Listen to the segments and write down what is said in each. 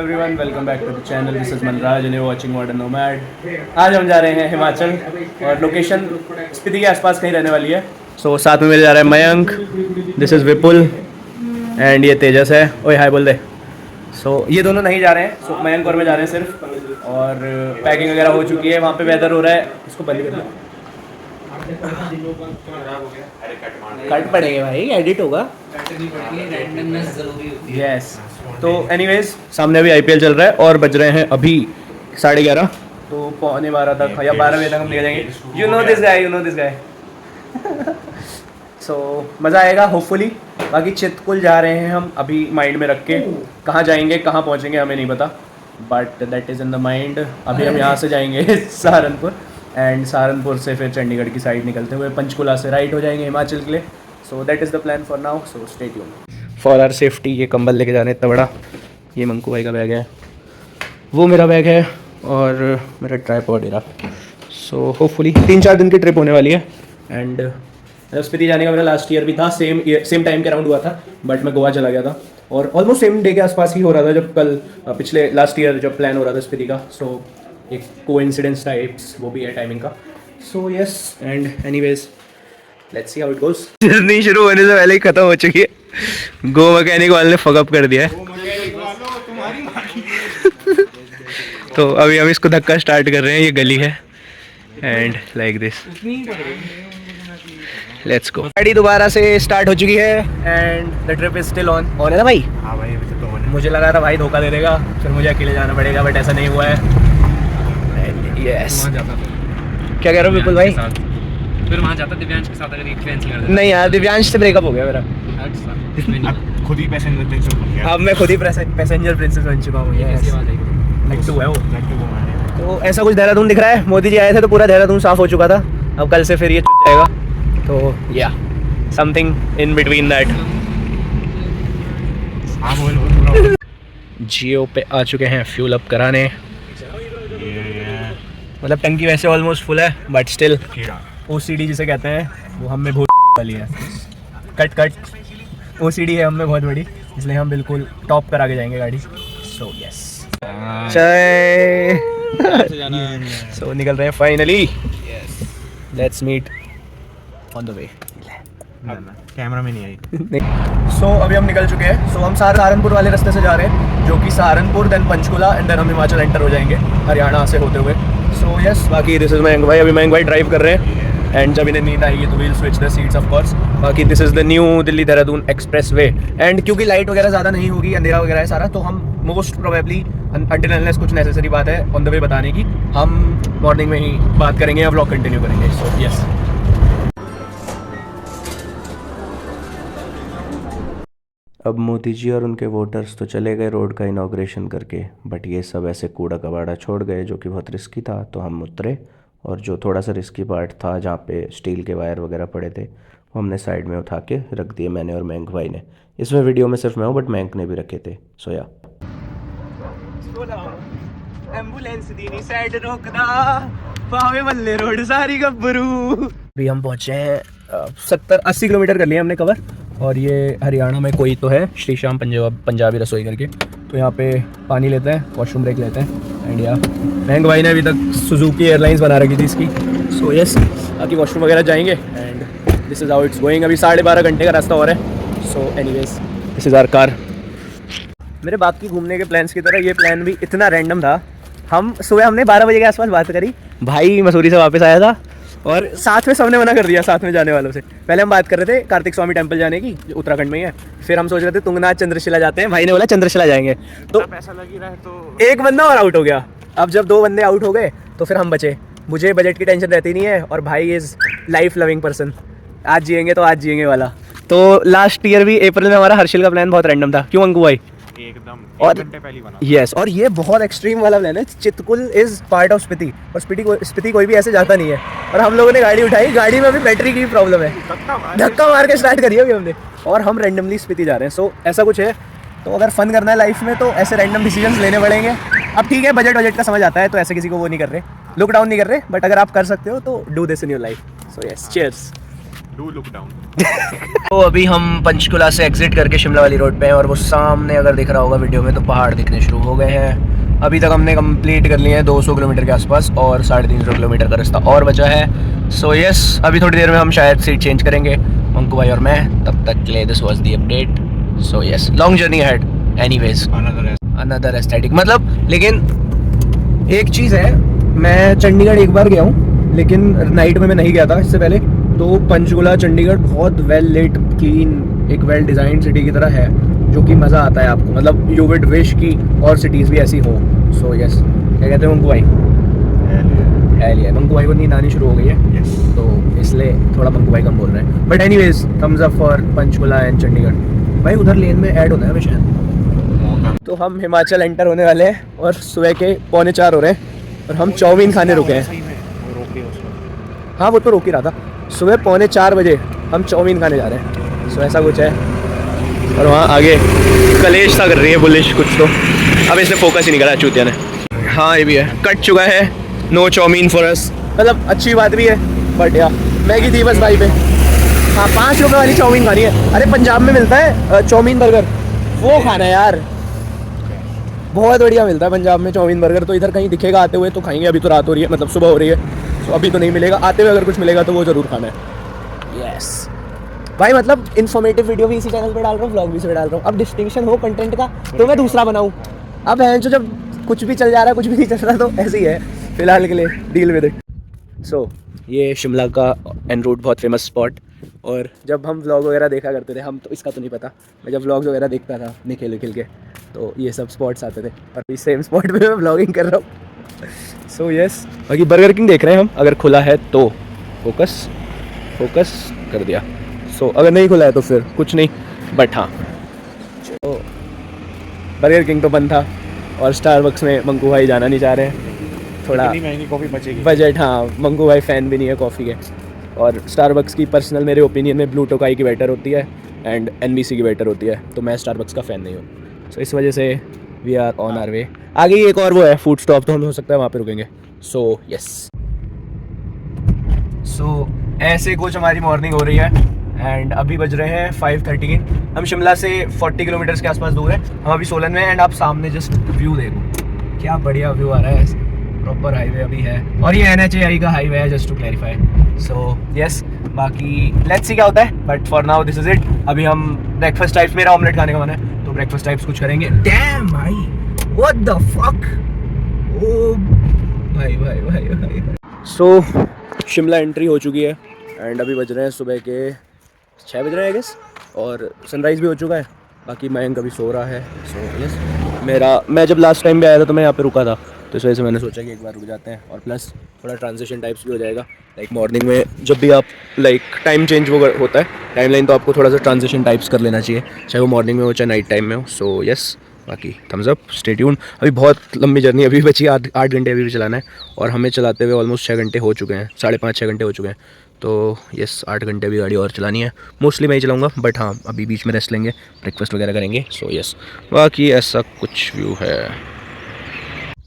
Everyone, welcome back to the channel. This is Manraj and you watching Modern Nomad. आज हम जा रहे हैं हिमाचल और लोकेशन स्पीति के आसपास कहीं रहने वाली है। सो साथ में मेरे जा रहा है Mayank, this is Vipul and ये तेजस है। ओए हाय बोल दे। सो ये दोनों नहीं जा रहे हैं, सो मयंक और मैं जा रहे हैं सिर्फ। और पैकिंग वगैरह हो चुकी है, वहाँ पे वेदर हो रहा है। इसको बंद कर दो, कट पड़ेंगे भाई, एडिट होगा। यस। तो एनीवेज सामने अभी आईपीएल चल रहा है और बज रहे हैं अभी 11:30, तो 11:15 तक या 12 बजे तक हम निकल जाएंगे। यू नो दिस गाय सो मज़ा आएगा होपफुली। बाकी चितकुल जा रहे हैं हम अभी माइंड में रख के, कहाँ जाएंगे कहाँ पहुँचेंगे हमें नहीं पता, but that is in the mind. अभी हम यहाँ से जाएंगे सहारनपुर एंड सहारनपुर से फिर चंडीगढ़ की साइड निकलते हुए पंचकुला से राइट हो जाएंगे हिमाचल के लिए। So that is the plan for now, so stay tuned. For our safety ये कंबल लेके जाने इतना बड़ा। ये मंकू भाई का बैग है, वो मेरा बैग है और मेरा ट्राइपॉड है। सो होपफुली 3-4 दिन की ट्रिप होने वाली है। एंड स्पीति जाने का मेरा लास्ट ईयर भी था, सेम टाइम के अराउंड हुआ था, बट मैं गोवा चला गया था और ऑलमोस्ट सेम डे के आसपास ही हो रहा था जब कल पिछले लास्ट ईयर जब प्लान हो रहा था स्पीति का। सो एक कोइंसिडेंस टाइप्स वो भी है टाइमिंग का। So yes and anyways let's see how it goes. Journey शुरू होने से पहले ही खत्म हो चुकी है। गो मैकेनिक वाले ने फकअप कर दिया है। तो अभी हम इसको धक्का स्टार्ट कर रहे हैं, ये गली है and like this let's go. गाड़ी दोबारा से स्टार्ट हो चुकी है and the trip is still on है ना भाई? हाँ भाई अभी तो ऑन है। मुझे लगा था भाई धोखा दे देगा, फिर मुझे अकेले जाना पड़ेगा, बट ऐसा नहीं हुआ है। यस क्या कह रहे हो विपुल भाई? फिर वहाँ जाता दिव्यांश के साथ अगर एक कैंसिल कर देता। नहीं यार, दिव्यांश से ब्रेकअप हो गया मेरा। अब खुद ही पैसेंजर प्रिंसेस बन गया। अब मैं खुद ही पैसेंजर प्रिंसेस बन चुका हूँ। लट्टू है वो। तो ऐसा कुछ देहरादून दिख रहा है। मोदी जी आए थे तो पूरा देहरादून साफ हो चुका था, अब कल से फिर ये छूट जाएगा। तो या समथिंग इन बिटवीन दैट। जियो पे आ चुके हैं फ्यूल अप कराने। मतलब टंकी वैसे ऑलमोस्ट फुल है, बट स्टिल ओसीडी जिसे कहते हैं वो हम में बहुत वाली है। कट ओसीडी है हम में बहुत बड़ी, इसलिए हम बिल्कुल टॉप पर आगे जाएंगे गाड़ी। सो यस सो निकल रहे हैं finally. Let's meet on the way. Camera में नहीं आई। सो अभी हम निकल चुके हैं। सो हम सहारनपुर वाले रास्ते से जा रहे हैं, जो कि Saharanpur then Panchkula and then हम हिमाचल एंटर हो जाएंगे हरियाणा से होते हुए। सो यस बाकी दिस इज मयंक भाई। अभी मयंक भाई ड्राइव कर रहे हैं एंड जब इन्हें नींद आएगी तो we'll switch the seats of course. बाकी this is the new Delhi Dehradun expressway and क्योंकि लाइट वगैरह ज़्यादा नहीं होगी, अंधेरा वगैरह है सारा, तो हम मोस्ट प्रोबेबली अंटिल अनलेस कुछ नेसेसरी बात है ऑन द वे बताने की, हम मॉर्निंग में ही बात करेंगे या व्लॉग कंटिन्यू करेंगे। सो यस अब मोदी जी और उनके वोटर्स तो चले गए रोड का इनॉग्रेशन करके, बट ये सब ऐसे कूड़ा कबाड़ा छोड़ गए जो कि बहुत रिस्की था। तो हम उतरे और जो थोड़ा सा रिस्की पार्ट था जहाँ पे स्टील के वायर वगैरह पड़े थे वो हमने साइड में उठा के रख दिए, मैंने और मयंक भाई ने। इसमें वीडियो में सिर्फ मैं हूँ, बट मयंक ने भी रखे थे। सो या एम्बुलेंस दीनी साइड रोकना पावे बल्ले रोड सारी गब्बरू। अभी हम पहुँचे हैं 70-80 किलोमीटर कर लिए हमने कवर। और ये हरियाणा में कोई तो है श्री श्याम पंजाबी रसोई करके, तो यहाँ पे पानी लेते हैं, वॉशरूम ब्रेक लेते हैं। एंड या मयंक भाई ने अभी तक सुजुकी एयरलाइंस बना रखी थी इसकी। सो यस बाकी वॉशरूम वगैरह जाएंगे and this is how it's going. अभी 12.5 घंटे का रास्ता और है। So anyways this is our car. मेरे बाकी घूमने के प्लान्स की तरह ये प्लान भी इतना रैंडम था। हम सुबह हमने 12 बजे के आसपास बात करी, भाई मसूरी से वापस आया था और साथ में सबने मना कर दिया साथ में जाने वालों से। पहले हम बात कर रहे थे कार्तिक स्वामी टेम्पल जाने की जो उत्तराखंड में ही है, फिर हम सोच रहे थे तुंगनाथ चंद्रशिला जाते हैं, भाई ने बोला चंद्रशिला जाएंगे। तो पैसा लगी रहा है तो एक बंदा और आउट हो गया। अब जब 2 बंदे आउट हो गए तो फिर हम बचे। मुझे बजट की टेंशन रहती नहीं है और भाई इज़ लाइफ लविंग पर्सन, आज जिएंगे तो आज जिएंगे वाला। तो लास्ट ईयर भी अप्रैल में हमारा हर्षिल का प्लान बहुत रैंडम था, क्यों अंकु भाई? एकदम और 1 घंटे पहले बना। यस और ये बहुत एक्सट्रीम वाला प्लान है। Chitkul is part of Spiti और स्पीति कोई भी ऐसे जाता नहीं है। और हम लोगों ने गाड़ी उठाई, गाड़ी में अभी बैटरी की प्रॉब्लम है, धक्का मार के स्टार्ट करी अभी हमने और हम रैंडमली स्पीति जा रहे हैं। सो ऐसा कुछ है। तो अगर फन करना है लाइफ में तो ऐसे रैंडम डिसीजंस लेने पड़ेंगे। अब ठीक है बजट का समझ आता है, तो ऐसे किसी को वो नहीं कर रहे, लुक डाउन नहीं कर रहे, बट अगर आप कर सकते हो तो do this in your life. So yes cheers. Do look down. तो अभी हम पंचकुला से एग्जिट करके शिमला वाली रोड पे हैं और वो सामने अगर दिख रहा होगा वीडियो में तो पहाड़ दिखने शुरू हो गए हैं। अभी तक हमने कंप्लीट कर लिए हैं 200 किलोमीटर के आसपास और 350 किलोमीटर का रास्ता और बचा है। सो यस, अभी थोड़ी देर में हम शायद सीट चेंज करेंगे, मंकू भाई और मैं। तब तक के लिए this was the update. So yes, long journey ahead anyways, another aesthetic. मतलब लेकिन एक चीज़ है, मैं चंडीगढ़ एक बार गया हूँ लेकिन नाइट में मैं नहीं गया था इससे पहले। तो पंचकुला चंडीगढ़ बहुत वेल लिट, क्लीन, एक वेल डिज़ाइन सिटी की तरह है जो कि मज़ा आता है आपको। मतलब यू विड विश की और सिटीज़ भी ऐसी हो। सो यस, क्या कहते हैं मंकू भाई? मंकू भाई को नींद आनी शुरू हो गई है तो इसलिए थोड़ा मंकू भाई कम बोल रहे हैं। But anyways, thumbs up for Panchkula and Chandigarh. भाई उधर लेन में ऐड होना है हमें शायद। तो हम हिमाचल एंटर होने वाले हैं और सुबह के 3:45 हो रहे हैं और हम चाउमीन खाने रुके हैं। हाँ वो तो रोक ही रहा था। सुबह 3:45 बजे हम चाउमीन खाने जा रहे हैं। सो ऐसा कुछ है। और वहाँ आगे कलेश सा कर रही है बुलिश कुछ तो। अब इसने फोकस ही नहीं करा चूतिया ने। हाँ ये भी है, कट चुका है। No chow mein for us. मतलब अच्छी बात भी है बट यार मैगी थी बस भाई पे। हाँ 5 रुपये वाली चाउमीन खानी है। अरे पंजाब में मिलता है चाउमीन बर्गर, वो खाना है यार, बहुत बढ़िया मिलता है पंजाब में चाउमीन बर्गर। तो इधर कहीं दिखेगा आते हुए तो खाएंगे। अभी तो रात हो रही है, मतलब सुबह हो रही है तो अभी तो नहीं मिलेगा। आते हुए अगर कुछ मिलेगा तो वो ज़रूर खाना है। यस भाई, मतलब इन्फॉर्मेटिव वीडियो भी इसी चैनल पे डाल रहा हूँ, व्लॉग भी इसी पे डाल रहा हूँ। अब डिस्टिंक्शन हो कंटेंट का तो मैं दूसरा बनाऊँ। अब है जो जब कुछ भी चल जा रहा है कुछ भी नहीं चल रहा तो ऐसे ही है फिलहाल के लिए, डील विद इट। सो ये शिमला का एन रूट बहुत फेमस स्पॉट। और जब हम व्लॉग वगैरह देखा करते थे, हम तो इसका तो नहीं पता, मैं जब व्लॉग्स वगैरह देखता था निखिल के तो ये सब स्पॉट्स आते थे और इस सेम स्पॉट पे मैं व्लॉगिंग कर रहा हूँ। सो यस, बाकी बर्गर किंग देख रहे हैं हम, अगर खुला है तो फोकस कर दिया। सो अगर नहीं खुला है तो फिर कुछ नहीं। बट हाँ जो बर्गर किंग तो बंद था और स्टारबक्स में मंकू भाई जाना नहीं चाह रहे हैं। थोड़ा महंगी कॉफ़ी बचेगी बजट, हाँ मंकू भाई फ़ैन भी नहीं है कॉफ़ी के। और स्टारबक्स की पर्सनल मेरे ओपिनियन में ब्लू टोकाई की बेटर होती है एंड NBC की बेटर होती है, तो मैं स्टारबक्स का फ़ैन नहीं हूँ। सो इस वजह से we are on our way. आगे ही एक और वो है फूड स्टॉप, तो हम हो सकता है वहाँ पे रुकेंगे। सो यस, सो ऐसे कुछ हमारी मॉर्निंग हो रही है एंड अभी बज रहे हैं 5:13। हम शिमला से 40 किलोमीटर्स के आसपास दूर है। हम अभी सोलन में एंड आप सामने जस्ट व्यू देखो, क्या बढ़िया व्यू आ रहा है। प्रॉपर हाईवे अभी है और ये NHAI का हाईवे है, just to clarify. So yes, बाकी लेट्स सी क्या होता है, but for now this is it. अभी हम ब्रेकफास्ट टाइप्स, मेरा ऑमलेट खाने का मन है तो ब्रेकफास्ट टाइप्स कुछ करेंगे। डैम भाई, व्हाट द फक। ओ भाई। सो शिमला एंट्री हो चुकी है एंड अभी बज रहे हैं सुबह के 6 बज रहे हैं आई गेस, और सनराइज़ भी हो चुका है। बाकी मयंक अभी सो रहा है। सो यस, मैं जब लास्ट टाइम भी आया था तो मैं यहाँ पे रुका था, तो इस वजह से मैंने सोचा कि एक बार रुक जाते हैं और प्लस थोड़ा ट्रांजिशन टाइप्स भी हो जाएगा। लाइक मॉर्निंग में जब भी आप लाइक टाइम चेंज वो होता है टाइमलाइन, तो आपको थोड़ा सा ट्रांजिशन टाइप्स कर लेना चाहिए, चाहे वो मॉर्निंग में हो चाहे नाइट टाइम में हो। सो यस, बाकी थम्स अप, स्टे ट्यून। अभी बहुत लंबी जर्नी अभी बची, 8 घंटे अभी भी चलाना है और हमें चलाते हुए ऑलमोस्ट 6 घंटे हो चुके हैं, 5.5-6 घंटे हो चुके हैं। तो यस, 8 घंटे अभी गाड़ी और चलानी है। मोस्टली मैं ही चलाऊँगा बट हाँ अभी बीच में रेस्ट लेंगे, ब्रेकफास्ट वगैरह करेंगे। सो यस, बाकी ऐसा कुछ व्यू है।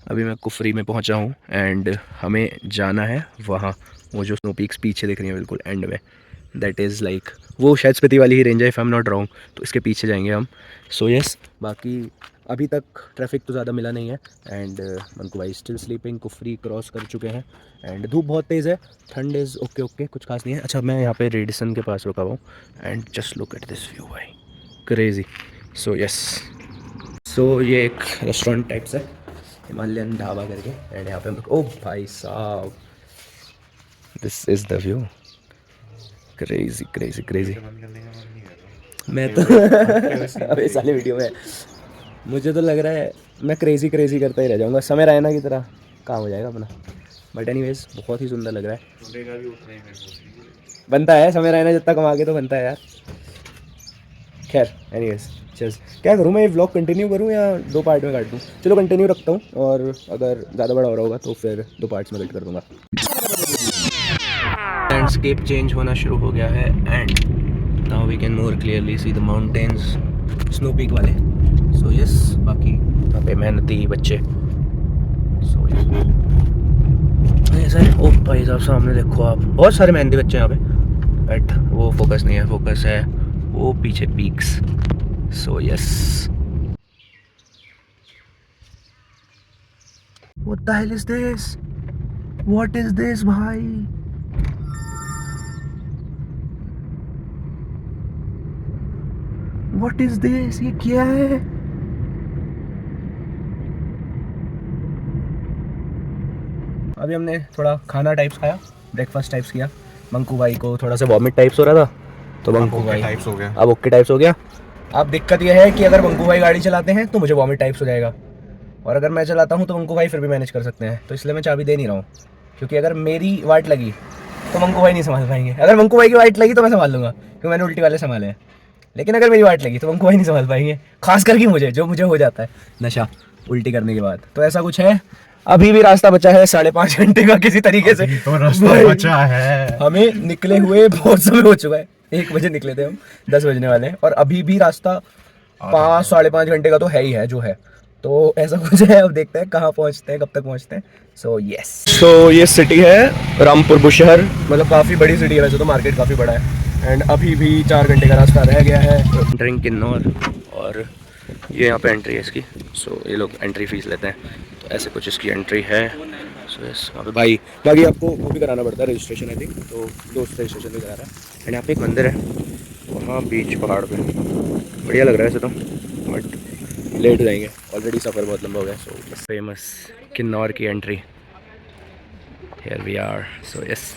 अभी मैं कुफरी में पहुंचा हूं एंड हमें जाना है वहाँ, वो जो स्नो पीक्स पीछे दिख रही हैं बिल्कुल एंड में, दैट इज़ लाइक वो शायद स्पीति वाली ही रेंज है, if I am not wrong, तो इसके पीछे जाएंगे हम। सो यस, बाकी अभी तक ट्रैफिक तो ज़्यादा मिला नहीं है एंड मंकू भाई स्टिल स्लीपिंग। कुफरी क्रॉस कर चुके हैं एंड धूप बहुत तेज़ है, ठंड इज़ ओके कुछ खास नहीं है। अच्छा, मैं यहाँ पे रेडिसन के पास रुका हुआ हूँ and just look at this view भाई, क्रेजी। सो यस, सो ये एक रेस्टोरेंट टाइप्स है, हिमालयन ढाबा करके, एंड यहाँ पे हम, ओ भाई साहब, this is the view, crazy. मैं तो अबे साले वीडियो में मुझे तो लग रहा है मैं क्रेजी करता ही रह जाऊँगा, समय रैना की तरह काम हो जाएगा अपना। बट एनीवेज बहुत ही सुंदर लग रहा है, बनता है समय रैना जितना कमा के तो बनता है यार। खैर एनीवेज, क्या करूँ मैं, ये व्लॉग कंटिन्यू करूँ या 2 पार्ट में काट दूँ? चलो कंटिन्यू रखता हूँ और अगर ज़्यादा बड़ा हो रहा होगा तो फिर 2 पार्ट्स में कट कर दूँगा। लैंडस्केप चेंज होना शुरू हो गया है and now we can more clearly see the mountains, snow peak वाले। सो यस, बाकी यहाँ पे मेहनती बच्चे। सो यस, ओ भाई साहब सामने देखो आप, बहुत सारे मेहनती बच्चे यहाँ पे। बट वो फोकस नहीं है, फोकस है वो पीछे peaks. So yes, what the hell is this, what is this भाई? व्हाट इज दिस, ये क्या है? अभी हमने थोड़ा खाना टाइप्स खाया, ब्रेकफास्ट टाइप्स किया। मंकू भाई को थोड़ा सा वॉमिट टाइप्स हो रहा था, तो मंकू भाई टाइप्स हो गया। अब ओके टाइप्स हो गया। अब दिक्कत यह है कि अगर मंकू भाई गाड़ी चलाते हैं तो मुझे वॉमिट टाइप्स हो जाएगा, और अगर मैं चलाता हूँ तो मंकू भाई फिर भी मैनेज कर सकते हैं। तो इसलिए मैं चाबी दे नहीं रहा हूँ, क्योंकि अगर मेरी वाट लगी तो मंकू भाई नहीं संभाल पाएंगे। अगर मंकू भाई की वाट लगी तो मैं संभाल लूँगा, क्योंकि मैंने उल्टी वाले संभाले हैं। लेकिन अगर मेरी वाट लगी तो मंकू भाई नहीं संभाल पाएंगे, खास करके मुझे हो जाता है नशा उल्टी करने के बाद। तो ऐसा कुछ है। अभी भी रास्ता बचा है 5.5 घंटे का किसी तरीके से। तो रास्ता बचा है, हमें निकले हुए बहुत समय हो चुका है। 1 बजे निकले थे हम, 10 बजने वाले हैं, और अभी भी रास्ता 5-5.5 घंटे का तो है ही है जो है। तो ऐसा कुछ है, अब देखते हैं कहाँ पहुँचते हैं, कब तक पहुँचते हैं। सो यस, सो ये सिटी है रामपुर बुशहर, मतलब काफ़ी बड़ी सिटी है वैसे तो, मार्केट काफ़ी बड़ा है। एंड अभी भी 4 घंटे का रास्ता रह गया है। एंटरिंग किन्नौर, और ये यहाँ पे एंट्री है इसकी। सो ये लोग एंट्री फीस लेते हैं, तो ऐसे कुछ इसकी एंट्री है। सो यस, यहाँ पे भाई बाकी आपको वो भी कराना पड़ता है रजिस्ट्रेशन, आई थिंक, तो दोस्त रजिस्ट्रेशन भी करा रहा है। एंड यहाँ पे एक मंदिर है वहाँ बीच पहाड़ पे, बढ़िया लग रहा है ऐसे तो, बट लेट हो जाएंगे, ऑलरेडी सफ़र बहुत लंबा हो गया। सो फेमस किन्नौर की entry, here we are. So yes,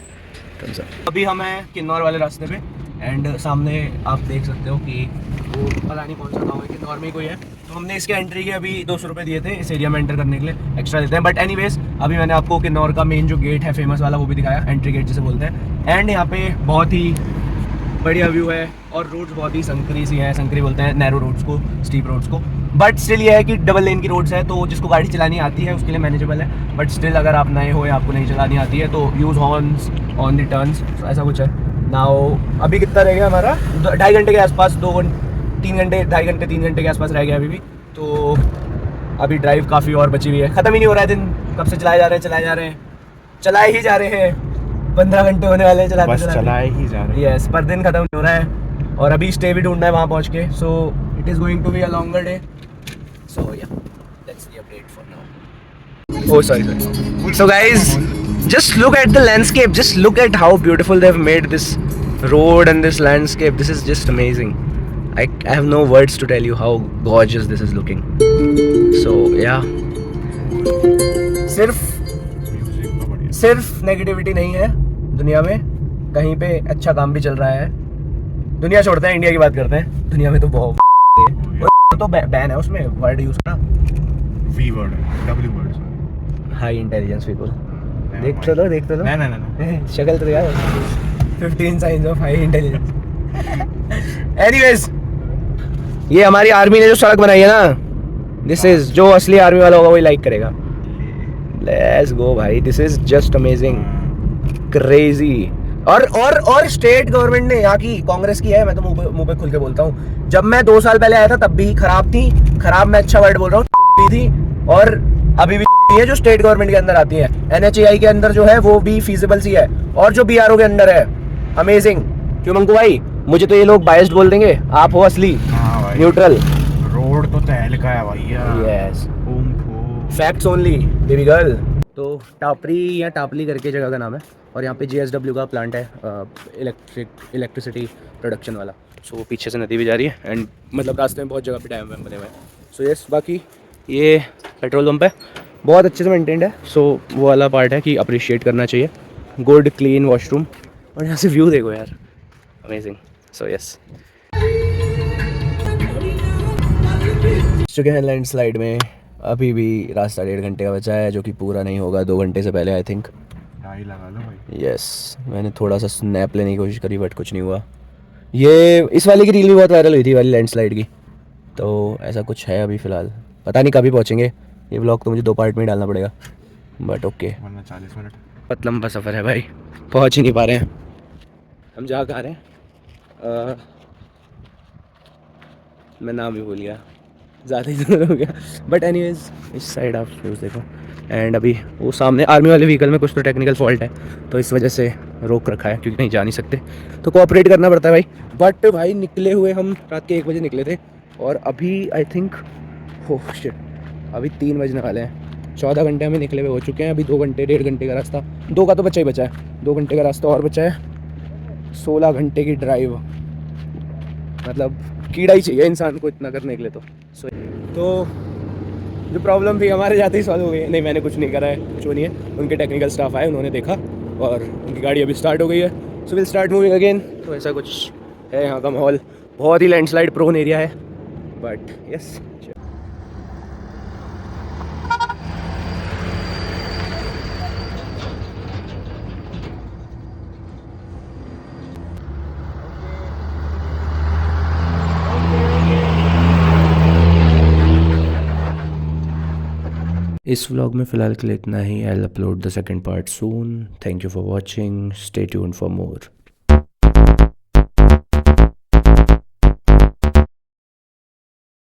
अभी हम हैं किन्नौर वाले रास्ते पे, एंड सामने आप देख सकते हो कि वो पता नहीं कौन सा गाँव है, किन्नौर में ही कोई है। तो हमने इसके एंट्री के अभी 200 रुपये दिए थे, इस एरिया में एंटर करने के लिए एक्स्ट्रा देते हैं। बट एनीवेज, अभी मैंने आपको किन्नौर का मेन जो गेट है फेमस वाला वो भी दिखाया, एंट्री गेट जिसे बोलते हैं। एंड यहाँ पे बहुत ही बढ़िया व्यू है, और रोड्स बहुत ही संकरी सी हैं, संकरी बोलते हैं नैरो रोड्स को, स्टीप रोड्स को। बट स्टिल ये है कि डबल लेन की रोड्स है, तो जिसको गाड़ी चलानी आती है उसके लिए मैनेजेबल है। बट स्टिल अगर आप नए हो या आपको नहीं चलानी आती है तो use horns on the turns, ऐसा कुछ है। नाउ अभी कितना रह गया हमारा, 2.5 घंटे के आसपास, 3 घंटे 2.5 घंटे 3 घंटे के आसपास रह गया अभी भी। तो अभी ड्राइव काफ़ी और बची हुई है, ख़त्म ही नहीं हो रहा है दिन, कब से चलाए जा रहे हैं 15 घंटे होने वाले हैं चलाए ही जा रहे हैं। यस, पर दिन खत्म नहीं हो रहा है, और अभी स्टे भी ढूंढना है वहाँ पहुँच के। So it is going to be a longer day. So yeah, that's the update for now. Oh sorry. So guys, just look at the landscape, just look at how beautiful they've made this road and this landscape. This is just amazing. I have no words to tell you how gorgeous this is looking. So yeah, सिर्फ negativity नहीं है दुनिया में, कहीं पे अच्छा काम भी चल रहा है। दुनिया छोड़ते हैं, इंडिया की बात करते हैं। दुनिया में तो बहुत तो बैन है उसमें वर्ड यूज करना, V word, W word, high intelligence people. देख तो लो नहीं शक्ल तो यार, 15 science of high intelligence. Anyways, ये हमारी आर्मी ने जो सड़क बनाई है ना, दिस इज, जो असली आर्मी वाला होगा वही लाइक करेगा। लेट्स गो भाई, this is just amazing, crazy. और स्टेट गवर्नमेंट ने, यहाँ की कांग्रेस की है, मैं तो मुंह पे खुल के बोलता हूँ। जब मैं 2 साल पहले आया था तब भी खराब थी, खराब मैं अच्छा वर्ड बोल रहा हूँ, थी, और अभी भी है जो स्टेट गवर्नमेंट के अंदर आती है। NHAI के अंदर जो है वो भी फीजिबल सी है, और जो BRO के अंदर है अमेजिंग। क्यों मंकू भाई, मुझे तो ये लोग बायस्ड बोल देंगे, आप हो असली न्यूट्रल। रोड तो तहल का है भैया। Yes, facts only baby girl. तो टापरी या टापली करके जगह का नाम है, और यहाँ पे JSW का प्लांट है, इलेक्ट्रिसिटी प्रोडक्शन वाला। सो वो पीछे से नदी भी जा रही है, एंड मतलब रास्ते में बहुत जगह पे डैम बने हुए हैं। सो यस, बाकी ये पेट्रोल पंप है, बहुत अच्छे से मेंटेन्ड है। सो वो वाला पार्ट है कि अप्रिशिएट करना चाहिए। गुड क्लीन वॉशरूम, और यहाँ से व्यू देखो यार, अमेजिंग। सो यस, चुके हैं लैंडस्लाइड में। अभी भी रास्ता 1.5 घंटे का बचा है, जो कि पूरा नहीं होगा 2 घंटे से पहले, आई थिंक। टाई लगा लो भाई। यस, मैंने थोड़ा सा स्नैप लेने की कोशिश करी, बट कुछ नहीं हुआ। ये इस वाले की रील भी बहुत वायरल हुई थी, वाली लैंडस्लाइड की। तो ऐसा कुछ है अभी फ़िलहाल, पता नहीं कभी पहुँचेंगे। ये व्लॉग तो मुझे 2 पार्ट में ही डालना पड़ेगा, बट ओके। 40 मिनट बहुत लंबा सफ़र है भाई, पहुँच ही नहीं पा रहे हैं हम। जहाँ आ रहे हैं, मैं नाम ही भूल गया, ज़्यादा ही दूर हो गया। बट एनीवेज, इस साइड आप व्यूज़ देखो। एंड अभी वो सामने आर्मी वाले व्हीकल में कुछ तो टेक्निकल फॉल्ट है, तो इस वजह से रोक रखा है क्योंकि कहीं जा नहीं सकते, तो कोऑपरेट करना पड़ता है भाई। बट भाई निकले हुए हम रात के 1 बजे निकले थे और अभी आई थिंक शिट अभी 3 बजने वाले हैं। 14 घंटे हमें निकले हुए हो चुके हैं। अभी 2 घंटे 1.5 घंटे का रास्ता, 2 का तो बचा ही बचा है, 2 घंटे का रास्ता और बचा है। 16 घंटे की ड्राइव, मतलब कीड़ा ही चाहिए इंसान को इतना करने के लिए। तो जो प्रॉब्लम थी हमारे जाते ही सॉल्व हो गई है। नहीं, मैंने कुछ नहीं करा है, कुछ नहीं है, उनके टेक्निकल स्टाफ आए, उन्होंने देखा और उनकी गाड़ी अभी स्टार्ट हो गई है। So will start moving again. तो ऐसा कुछ है यहाँ का माहौल। बहुत ही लैंडस्लाइड प्रोन एरिया है, बट यस। इस व्लॉग में फ़िलहाल के लिए इतना ही। I will upload the second part soon. Thank you for watching, stay tuned for more.